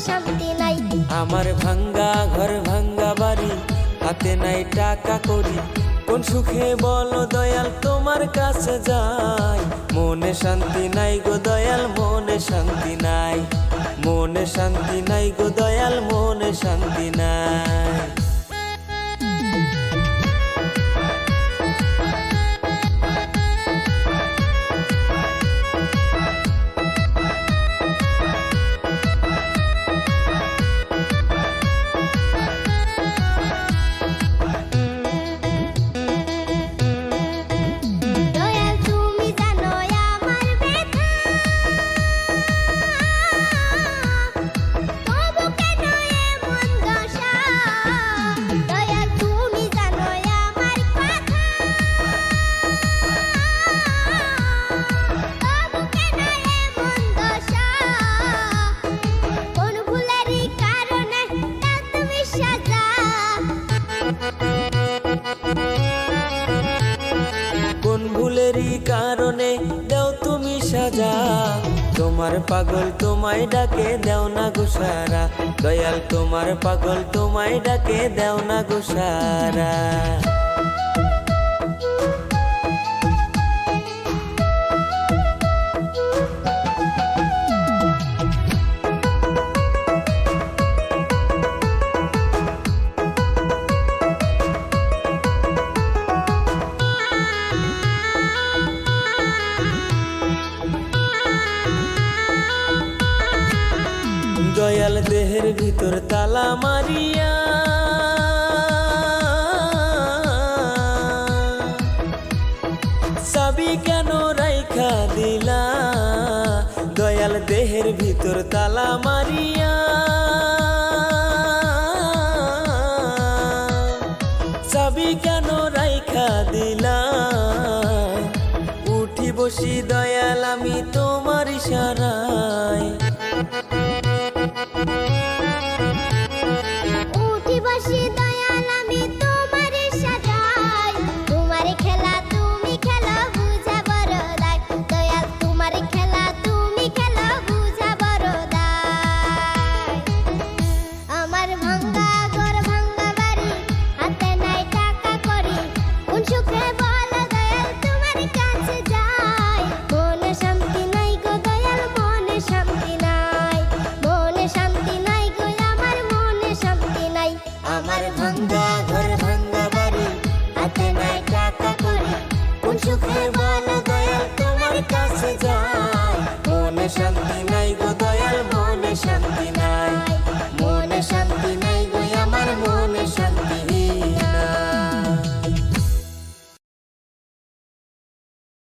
শান্তি নাই। আমার ভাঙ্গা ঘর ভাঙ্গা বাড়ি, হাতে নাই টাকা করি, কোন সুখে বলো দয়াল তোমার কাছে যাই। মনে শান্তি নাই গো দয়াল, মনে শান্তি নাই, মনে শান্তি নাই গো দয়াল, মনে শান্তি নাই। কোন ভুলেরই কারণে দাও তুমি সাজা, তোমার পাগল তোমায় ডাকে দাও না গো সারা। দয়াল তোমার পাগল তোমায় ডাকে দাও না গো সারা। দয়াল দেহের ভিতর তালা মারিয়া, চাবি কেন রাইখা দিলা। দয়াল দেহের ভিতর তালা মারিয়া, চাবি কেন রাইখা দিলা। উঠি বসি দয়াল আমি তোমার ইশারায়, উঠি বসি দয়াল আমি তোমার সাজাই। তোমার খেলা তুমি খেলা বুঝা বড় দায়। দয়াল তোমার খেলা তুমি খেলা বুঝা বড় দায়। আমার ভাঙ্গা ঘর ভাঙ্গা বাড়ি, হাতে নাই টাকা করি, কোন সুখে বলো দয়াল তোমার কাছে যাই। মনে শান্তি নাই গো দয়াল, মনে শান্তি নাই, মনে শান্তি নাই গো আমার, মনে শান্তি নাই। আমার ভাঙ্গা ঘর ভাঙ্গা বাড়ি, হাতে নাই টাকা করি, কোন সুখে বলো দয়াল তোমার কাছে যাই। মনে শান্তি